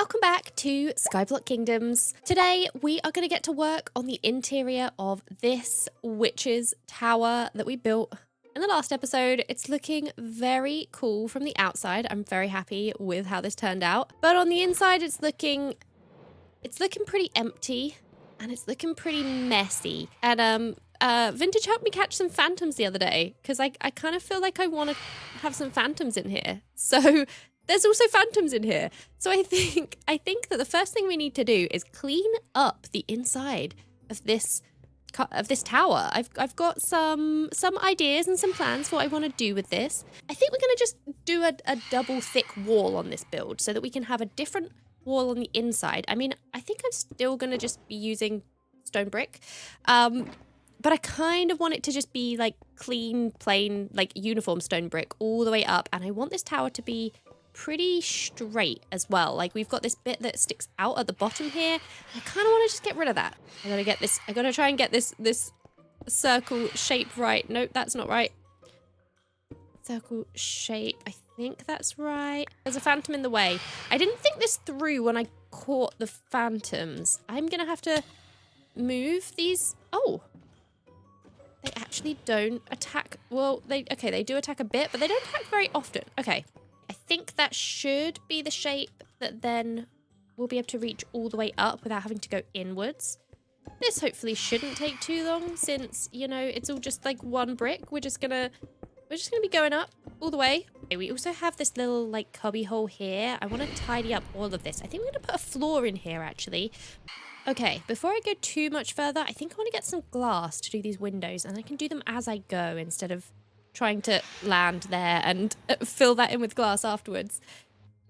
Welcome back to Skyblock Kingdoms. Today we are going to get to work on the interior of this witch's tower that we built in the last episode. It's looking very cool from the outside. I'm very happy with how this turned out. But on the inside it's looking pretty empty and it's looking pretty messy. And Vintage helped me catch some phantoms the other day because I kind of feel like I want to have some phantoms in here. So there's also phantoms in here. So I think that the first thing we need to do is clean up the inside of this tower. I've got some ideas and some plans for what I want to do with this. I think we're going to just do a double thick wall on this build so that we can have a different wall on the inside. I mean, I think I'm still going to just be using stone brick. But I kind of want it to just be like clean, plain, like uniform stone brick all the way up. And I want this tower to be pretty straight as well. Like we've got this bit that sticks out at the bottom here. I kind of want to just get rid of that. I gotta try and get this circle shape right. Nope, that's not right. Circle shape, I think that's right. There's a phantom in the way. I didn't think this through when I caught the phantoms. I'm gonna have to move these. Oh, they actually don't attack. Well, they do attack a bit, but they don't attack very often. Okay. I think that should be the shape that then we'll be able to reach all the way up without having to go inwards. This hopefully shouldn't take too long since, you know, it's all just like one brick. We're just gonna be going up all the way. Okay, we also have this little like cubby hole here. I want to tidy up all of this. I think we're gonna put a floor in here actually. Okay, before I go too much further, I think I want to get some glass to do these windows and I can do them as I go instead of trying to land there and fill that in with glass afterwards.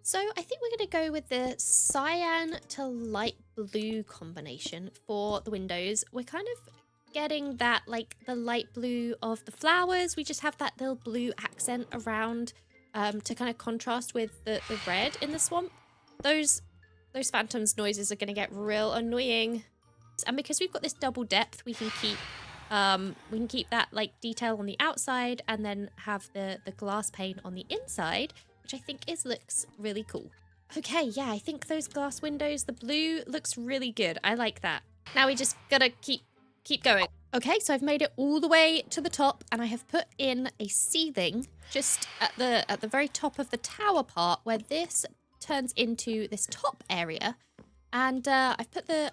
So I think we're going to go with the cyan to light blue combination for the windows. We're kind of getting that like the light blue of the flowers. We just have that little blue accent around to kind of contrast with the red in the swamp. Those phantoms noises are going to get real annoying. And because we've got this double depth, we can keep that like detail on the outside and then have the glass pane on the inside, which I think looks really cool. Okay, yeah, I think those glass windows, the blue looks really good. I like that. Now we just gotta keep going. Okay, so I've made it all the way to the top and I have put in a ceiling just at the very top of the tower part where this turns into this top area. And I've put the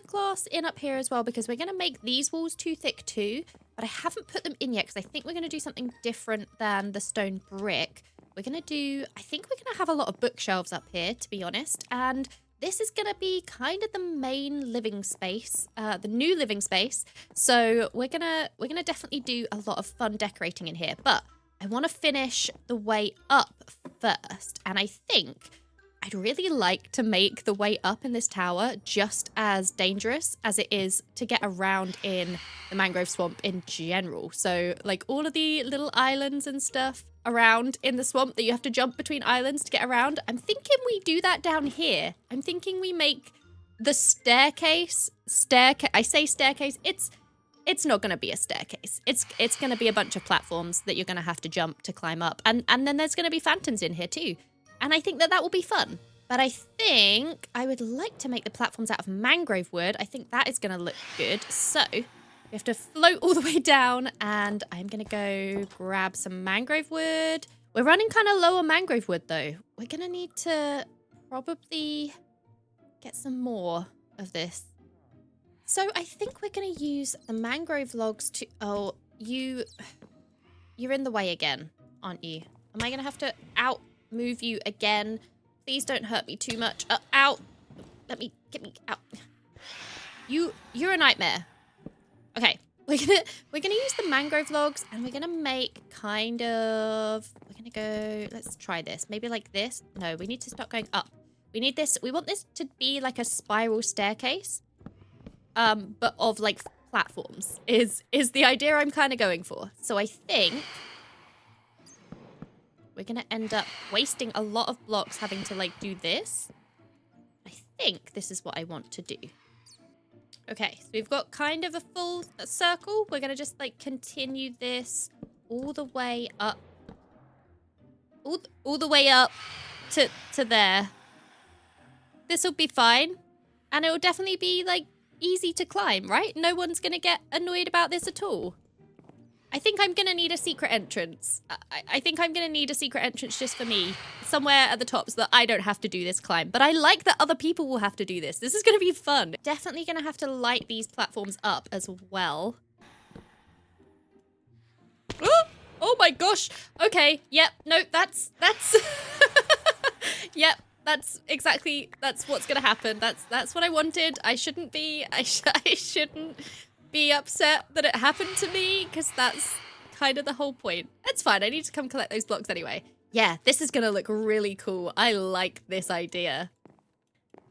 glass in up here as well because we're going to make these walls too thick too. But I haven't put them in yet because I think we're going to do something different than the stone brick. I think we're going to have a lot of bookshelves up here, to be honest. And this is going to be kind of the main living space, the new living space. So we're gonna definitely do a lot of fun decorating in here. But I want to finish the way up first. And I think I'd really like to make the way up in this tower just as dangerous as it is to get around in the mangrove swamp in general. So like all of the little islands and stuff around in the swamp that you have to jump between islands to get around. I'm thinking we do that down here. I'm thinking we make the staircase. I say staircase. It's not going to be a staircase. It's going to be a bunch of platforms that you're going to have to jump to climb up. And then there's going to be phantoms in here too. And I think that will be fun. But I think I would like to make the platforms out of mangrove wood. I think that is going to look good. So we have to float all the way down and I'm going to go grab some mangrove wood. We're running kind of low on mangrove wood though. We're going to need to probably get some more of this. So I think we're going to use the mangrove logs to... Oh, you're in the way again, aren't you? Am I going to have to move you again? Please don't hurt me too much. Out. Get me out. You're a nightmare. Okay. We're gonna use the mangrove logs and we're gonna make let's try this. Maybe like this. No, we need to start going up. We want this to be like a spiral staircase. But of like platforms is the idea I'm kind of going for. So I think we're going to end up wasting a lot of blocks having to, like, do this. I think this is what I want to do. Okay, so we've got kind of a full circle. We're going to just, like, continue this all the way up. All the way up to there. this will be fine. And it will definitely be, like, easy to climb, right? No one's going to get annoyed about this at all. I think I'm going to need a secret entrance. I think I'm going to need a secret entrance just for me. Somewhere at the top so that I don't have to do this climb. But I like that other people will have to do this. This is going to be fun. Definitely going to have to light these platforms up as well. Oh my gosh. Okay. Yep. No, that's... Yep. That's what's going to happen. That's what I wanted. I shouldn't be upset that it happened to me, because that's kind of the whole point. It's fine. I need to come collect those blocks anyway. Yeah, this is going to look really cool. I like this idea.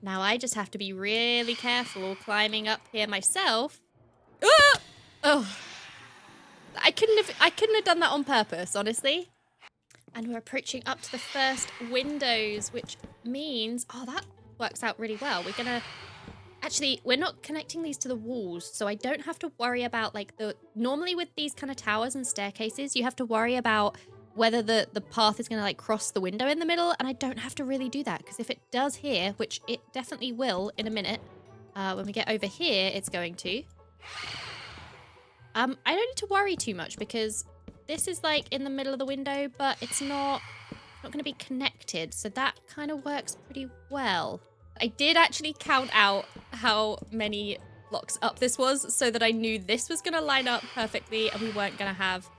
Now I just have to be really careful climbing up here myself. Ah! Oh, I couldn't have done that on purpose, honestly. And we're approaching up to the first windows, which means, oh, that works out really well. We're gonna, actually, we're not connecting these to the walls, so I don't have to worry about, like, normally with these kind of towers and staircases, you have to worry about whether the path is gonna, like, cross the window in the middle, and I don't have to really do that, because if it does here, which it definitely will in a minute, when we get over here, it's going to. I don't need to worry too much, because this is, like, in the middle of the window, but it's not going to be connected, so that kind of works pretty well. I did actually count out how many blocks up this was, so that I knew this was going to line up perfectly, and we weren't going to have,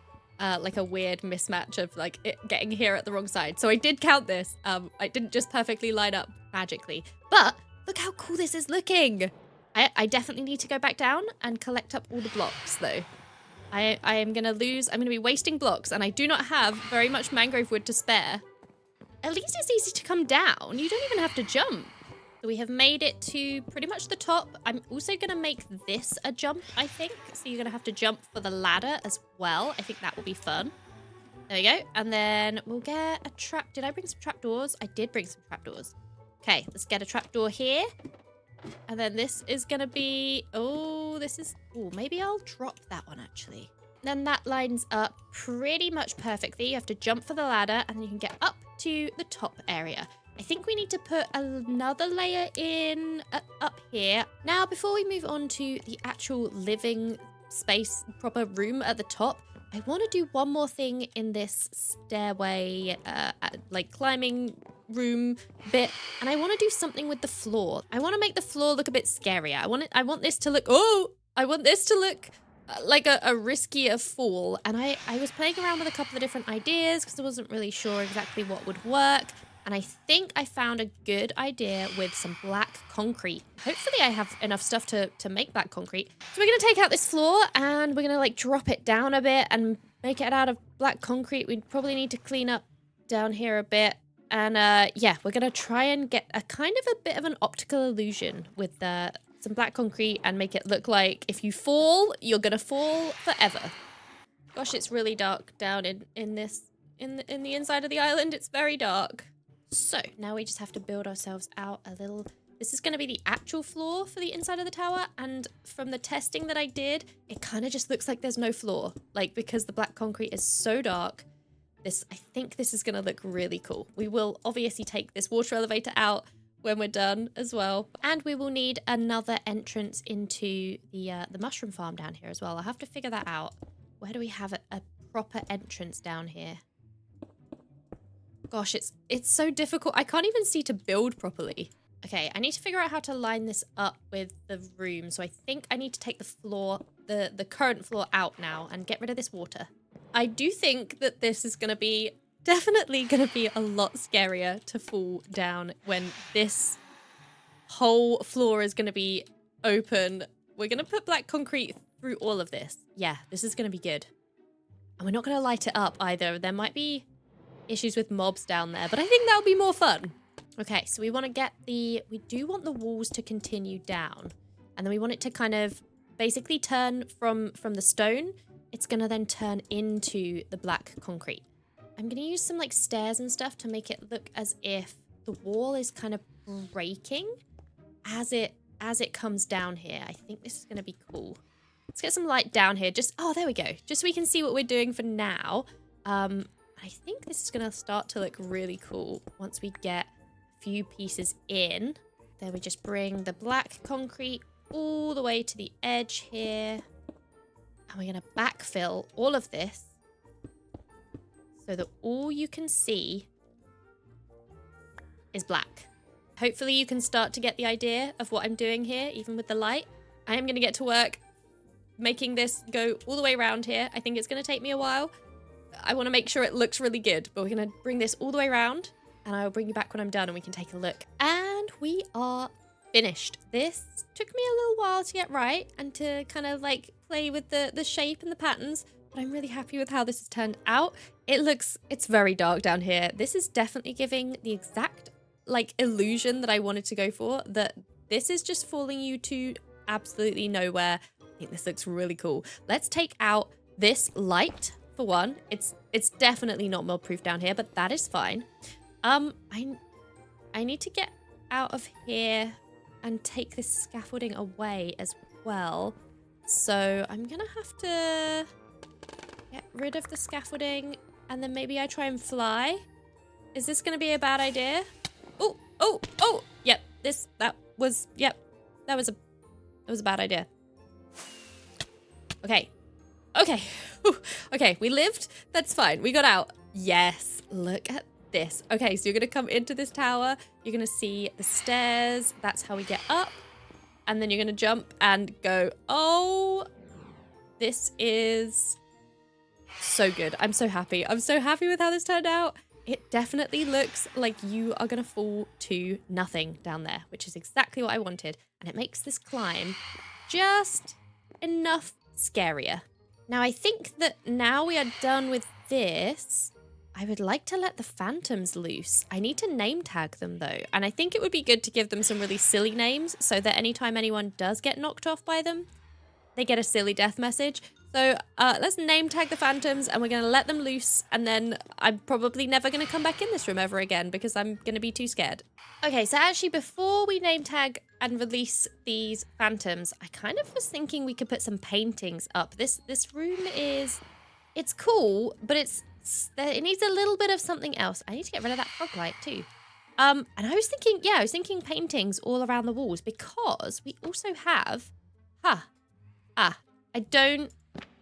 like, a weird mismatch of, like, it getting here at the wrong side. So I did count this. I didn't just perfectly line up magically. But look how cool this is looking! I definitely need to go back down and collect up all the blocks, though. I'm going to be wasting blocks, and I do not have very much mangrove wood to spare. At least it's easy to come down. You don't even have to jump. So we have made it to pretty much the top. I'm also going to make this a jump, I think. So you're going to have to jump for the ladder as well. I think that will be fun. There we go. And then we'll get a trap. Did I bring some trapdoors? I did bring some trapdoors. Okay, let's get a trapdoor here. And then this is going to be... Oh, maybe I'll drop that one, actually. Then that lines up pretty much perfectly. You have to jump for the ladder, and then you can get up to the top area. I think we need to put another layer in up here. Now, before we move on to the actual living space, proper room at the top, I want to do one more thing in this stairway, like climbing room bit, and I want to do something with the floor. I want to make the floor look a bit scarier. I want this to look, like a riskier fall. And I was playing around with a couple of different ideas because I wasn't really sure exactly what would work. And I think I found a good idea with some black concrete. Hopefully I have enough stuff to make black concrete. So we're going to take out this floor, and we're going to, like, drop it down a bit and make it out of black concrete. We probably need to clean up down here a bit. And yeah, we're going to try and get a kind of a bit of an optical illusion with some black concrete and make it look like if you fall, you're going to fall forever. Gosh, it's really dark down in the inside of the island. It's very dark. So now we just have to build ourselves out a little. This is going to be the actual floor for the inside of the tower. And from the testing that I did, it kind of just looks like there's no floor. Like, because the black concrete is so dark, I think this is going to look really cool. We will obviously take this water elevator out when we're done as well. And we will need another entrance into the mushroom farm down here as well. I'll have to figure that out. Where do we have a proper entrance down here? Gosh, it's so difficult. I can't even see to build properly. Okay, I need to figure out how to line this up with the room. So I think I need to take the floor, the current floor out now and get rid of this water. I do think that this is definitely going to be a lot scarier to fall down when this whole floor is going to be open. We're going to put black concrete through all of this. Yeah, this is going to be good. And we're not going to light it up either. There might be issues with mobs down there, but I think that'll be more fun. Okay, so we want to we do want the walls to continue down, and then we want it to kind of basically turn from the stone. It's going to then turn into the black concrete. I'm going to use some, like, stairs and stuff to make it look as if the wall is kind of breaking as it comes down here. I think this is going to be cool. Let's get some light down here. Oh, there we go. Just so we can see what we're doing for now. I think this is going to start to look really cool once we get a few pieces in. Then we just bring the black concrete all the way to the edge here. And we're going to backfill all of this so that all you can see is black. Hopefully you can start to get the idea of what I'm doing here, even with the light. I am going to get to work making this go all the way around here. I think it's going to take me a while. I want to make sure it looks really good, but we're going to bring this all the way around and I will bring you back when I'm done and we can take a look. And we are finished. This took me a little while to get right and to kind of like play with the shape and the patterns, but I'm really happy with how this has turned out. It's very dark down here. This is definitely giving the exact like illusion that I wanted to go for, that this is just falling you to absolutely nowhere. I think this looks really cool. Let's take out this light for one. It's definitely not mold proof down here, but that is fine. I need to get out of here and take this scaffolding away as well. So I'm gonna have to get rid of the scaffolding and then maybe I try and fly. Is this gonna be a bad idea? Oh, yep, that was a bad idea. Okay, okay, we lived, that's fine, we got out. Yes, look at this. Okay, so you're gonna come into this tower, you're gonna see the stairs, that's how we get up, and then you're gonna jump and go. Oh, this is so good. I'm so happy with how this turned out. It definitely looks like you are going to fall to nothing down there, which is exactly what I wanted. And it makes this climb just enough scarier. Now, I think that now we are done with this, I would like to let the phantoms loose. I need to name tag them, though. And I think it would be good to give them some really silly names so that anytime anyone does get knocked off by them, they get a silly death message. So let's name tag the phantoms and we're going to let them loose. And then I'm probably never going to come back in this room ever again because I'm going to be too scared. Okay, so actually before we name tag and release these phantoms, I kind of was thinking we could put some paintings up. This room it's cool, but it needs a little bit of something else. I need to get rid of that fog light too. And I was thinking paintings all around the walls because we also have,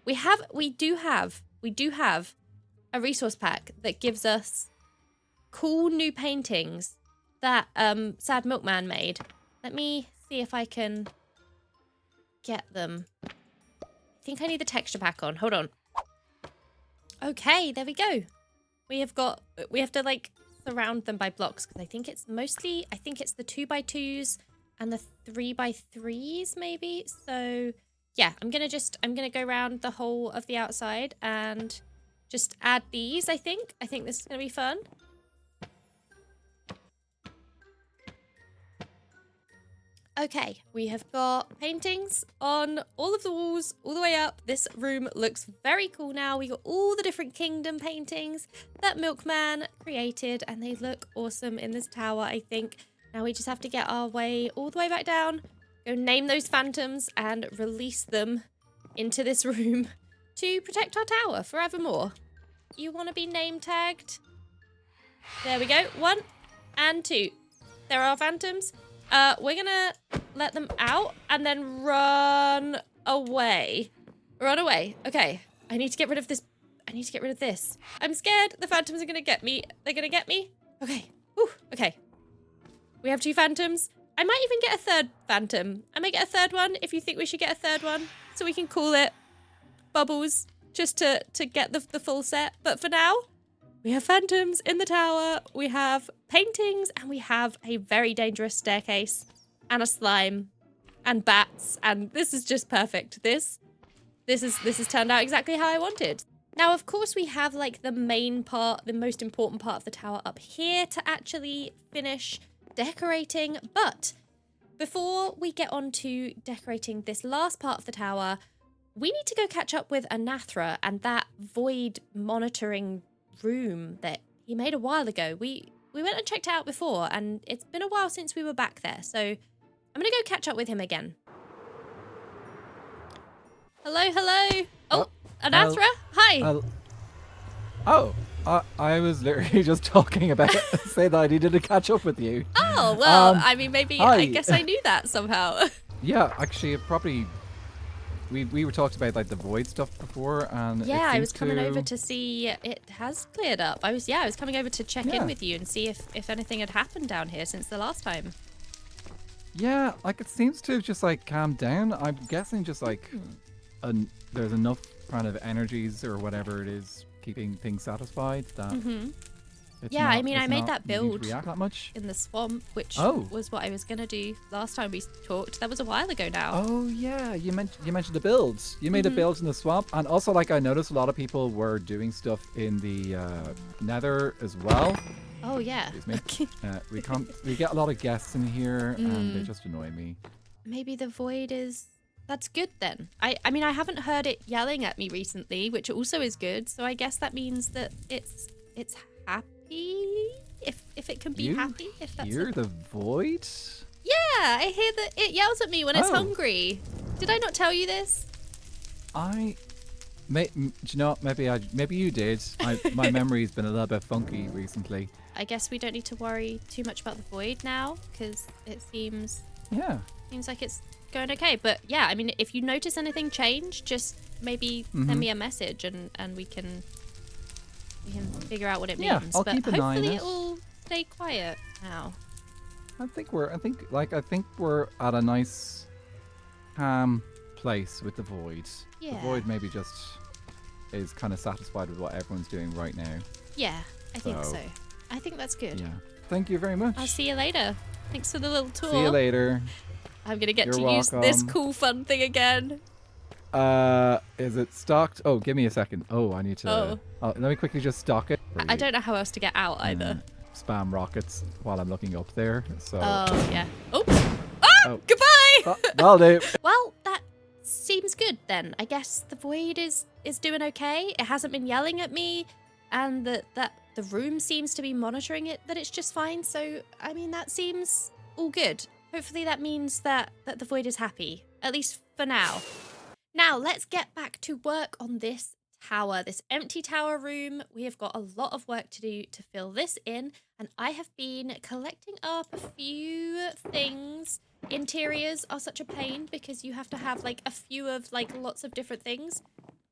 we do have a resource pack that gives us cool new paintings that Sad Milkman made. Let me see if I can get them. I think I need the texture pack on. Hold on. Okay, there we go. We have to like surround them by blocks because I think it's the 2x2s and the 3x3s maybe. So yeah, I'm gonna go around the whole of the outside and just add these. I think this is gonna be fun. Okay, we have got paintings on all of the walls, all the way up. This room looks very cool now. We got all the different kingdom paintings that Milkman created, and they look awesome in this tower, I think. Now we just have to get our way all the way back down, go name those phantoms, and release them into this room to protect our tower forevermore. You want to be name tagged? There we go. 1 and 2. There are phantoms. We're gonna let them out and then run away. Run away. Okay. I need to get rid of this. I'm scared. The phantoms are gonna get me. They're gonna get me. Okay. Whew. Okay. We have 2 phantoms. I might even get a 3rd phantom. I might get a 3rd one if you think we should get a 3rd one. So we can call it Bubbles just to get the full set. But for now, we have phantoms in the tower, we have paintings, and we have a very dangerous staircase, and a slime, and bats, and this is just perfect. This has turned out exactly how I wanted. Now, of course, we have like the main part, the most important part of the tower up here to actually finish decorating, but before we get on to decorating this last part of the tower, we need to go catch up with Anathra and that void monitoring room that he made a while ago. We went and checked it out before, and it's been a while since we were back there, so I'm gonna go catch up with him again. Hello. Oh, Anathra, hi. Oh, I was literally just talking about say that I needed to catch up with you. Oh, well, I mean, maybe I Hi. guess I knew that somehow. Yeah, actually, it probably we were talked about like the void stuff before, and Yeah, it I seems was coming over to to see it has cleared up. I was coming over to check in yeah with you and see if anything had happened down here since the last time. yeah like it seems to have just like calmed down. I'm guessing just like there's enough kind of energies or whatever it is keeping things satisfied that Yeah, I mean, I it's made not that needing build to react that much. in the swamp, which Oh. was what I was gonna do last time we talked. That was a while ago now. Oh yeah, you mentioned the builds. You made the builds in the swamp, and also like I noticed a lot of people were doing stuff in the Nether as well. Oh yeah. Excuse me. We get a lot of guests in here, and they just annoy me. Maybe the void is. That's good then. I mean, I haven't heard it yelling at me recently, which also is good. So I guess that means that it's happy. If it can be You happy, if that's hear the void? Yeah, I hear that it yells at me when it's Oh. hungry. Did I not tell you this? Do you know? Maybe you did. My memory's been a little bit funky recently. I guess we don't need to worry too much about the void now because it seems Yeah. like it's going okay. But yeah, I mean, if you notice anything change, just maybe send me a message and we can figure out what it means. Yeah, I'll but keep an eye on hopefully it. it'll stay quiet now. I think we're at a nice calm place with the void. Yeah. The void maybe just is kind of satisfied with what everyone's doing right now. Yeah, I think So, so. I think that's good. Yeah. Thank you very much. I'll see you later. Thanks for the little tour. See you later. I'm gonna get You're to use this welcome. cool fun thing again. Is it stocked? Oh, give me a second. Oh, I need to. Oh. Let me quickly just stock it. for I you. don't know how else to get out either. Spam rockets while I'm looking up there. So. Oh, yeah. Oh. Ah! Oh. Goodbye! That'll do. Well, that seems good then. I guess the void is doing okay. It hasn't been yelling at me, and that the room seems to be monitoring it, that it's just fine. So, I mean, that seems all good. Hopefully that means that the void is happy, at least for now. Now, let's get back to work on this tower, this empty tower room. We have got a lot of work to do to fill this in, and I have been collecting up a few things. Interiors are such a pain because you have to have like a few of like lots of different things.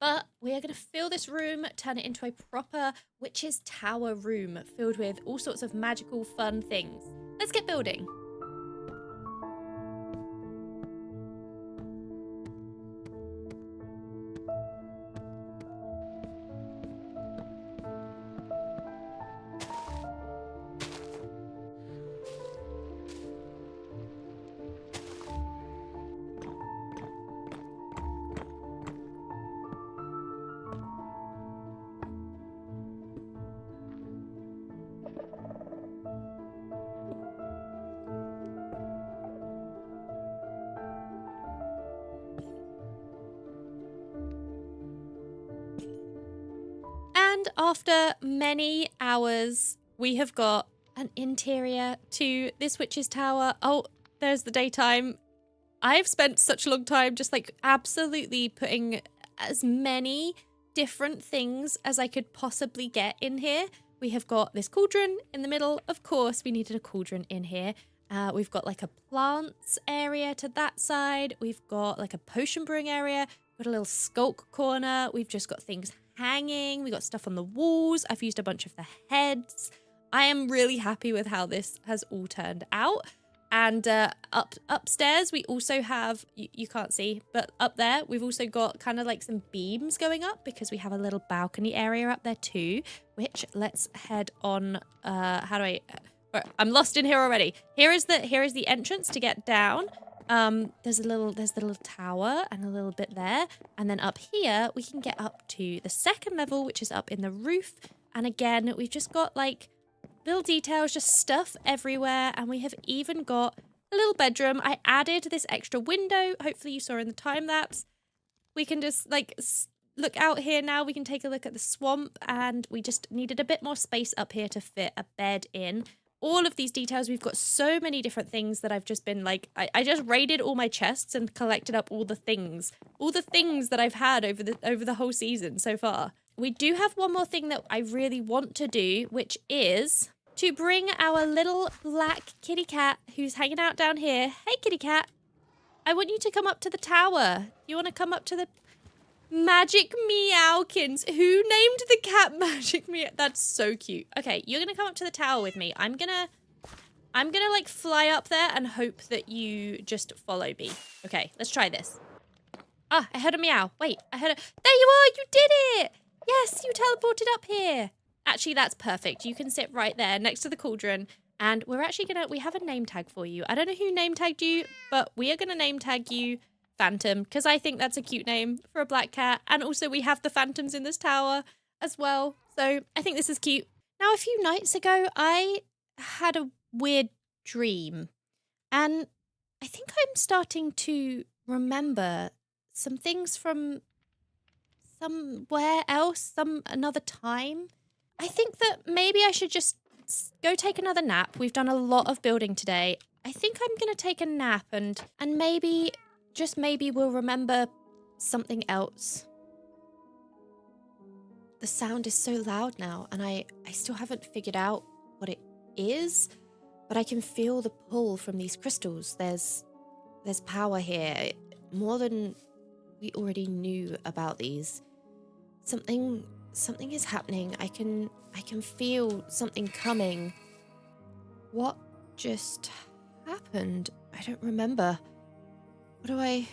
But we are going to fill this room, turn it into a proper witch's tower room filled with all sorts of magical fun things. Let's get building. And after many hours, we have got an interior to this witch's tower. Oh, there's the daytime. I've spent such a long time just like absolutely putting as many different things as I could possibly get in here. We have got this cauldron in the middle. Of course, we needed a cauldron in here. We've got like a plants area to that side. We've got like a potion brewing area. We've got a little skulk corner. We've just got things hanging. We got stuff on the walls. I've used a bunch of the heads. I am really happy with how this has all turned out. And upstairs, we also have, you can't see, but up there, we've also got kind of like some beams going up because we have a little balcony area up there too, which let's head on. How do I, I'm lost in here already. Here is the entrance to get down. There's the little tower and a little bit there. And then up here, we can get up to the second level, which is up in the roof. And again, we've just got like little details, just stuff everywhere. And we have even got a little bedroom. I added this extra window. Hopefully you saw in the time lapse. We can just like look out here now. We can take a look at the swamp, and we just needed a bit more space up here to fit a bed in. All of these details, we've got so many different things that I've just been like, I just raided all my chests and collected up all the things that I've had over the whole season so far. we do have one more thing that I really want to do, which is to bring our little black kitty cat who's hanging out down here. Hey, kitty cat. I want you to come up to the tower. You want to come up to the Magic Meowkins? Who named the cat Magic Meow? That's so cute. Okay, you're gonna come up to the tower with me. I'm gonna like fly up there and hope that you just follow me. Okay, let's try this. Ah, I heard a meow. Wait, I heard a... There you are! You did it! Yes, you teleported up here. Actually, that's perfect. You can sit right there next to the cauldron. And we're actually gonna... We have a name tag for you. I don't know who name tagged you, but we are gonna name tag you Phantom, because I think that's a cute name for a black cat. And also we have the phantoms in this tower as well. So I think this is cute. Now, a few nights ago, I had a weird dream. And I think I'm starting to remember some things from somewhere else, another time. I think that maybe I should just go take another nap. We've done a lot of building today. I think I'm going to take a nap and maybe, just maybe we'll remember something else. The sound is so loud now and I still haven't figured out what it is, but I can feel the pull from these crystals. There's power here, more than we already knew about these. Something is happening. I can feel something coming. What just happened? I don't remember. What do I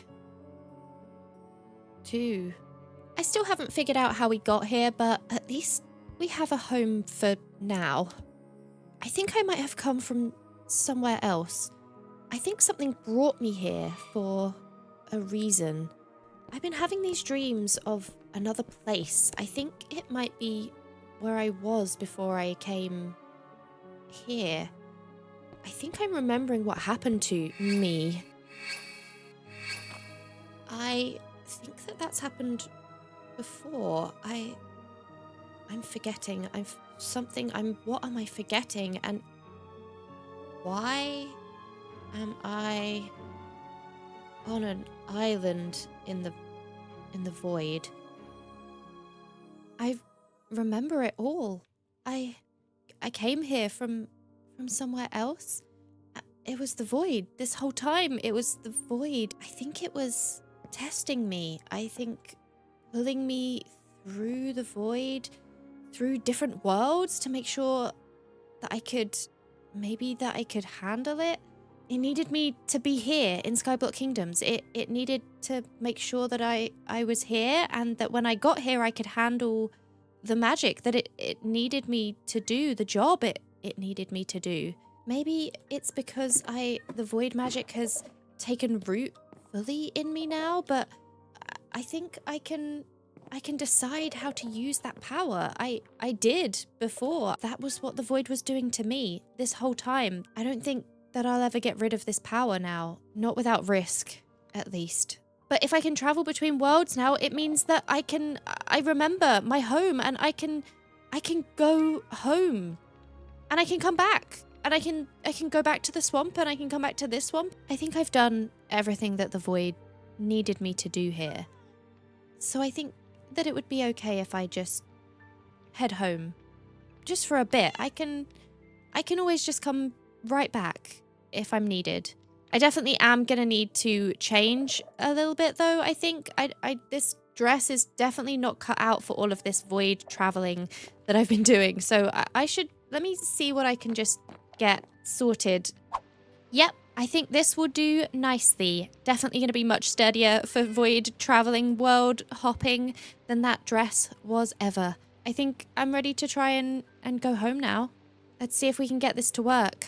do? I still haven't figured out how we got here, but at least we have a home for now. I think I might have come from somewhere else. I think something brought me here for a reason. I've been having these dreams of another place. I think it might be where I was before I came here. I think I'm remembering what happened to me. I think that's happened before. I'm forgetting. What am I forgetting? And why am I on an island in the void? I remember it all. I came here from somewhere else. It was the void. This whole time it was the void. I think it was testing me. I think pulling me through the void, through different worlds to make sure that I could handle it. It needed me to be here in Skyblock Kingdoms. It needed to make sure that I was here and that when I got here I could handle the magic that it needed me to do, the job it needed me to do. Maybe it's because the void magic has taken root fully in me now, but I think I can decide how to use that power. I did before. That was what the void was doing to me this whole time. I don't think that I'll ever get rid of this power now. Not without risk, at least. But if I can travel between worlds now, it means that I remember my home and I can go home. And I can come back. And I can go back to the swamp and I can come back to this swamp. I think I've done everything that the void needed me to do here. So I think that it would be okay if I just head home. Just for a bit. I can always just come right back if I'm needed. I definitely am gonna need to change a little bit though. I think this dress is definitely not cut out for all of this void traveling that I've been doing. So let me see what I can just get sorted. Yep, I think this will do nicely. Definitely going to be much sturdier for void traveling, world hopping than that dress was ever. I think I'm ready to try and go home now. Let's see if we can get this to work.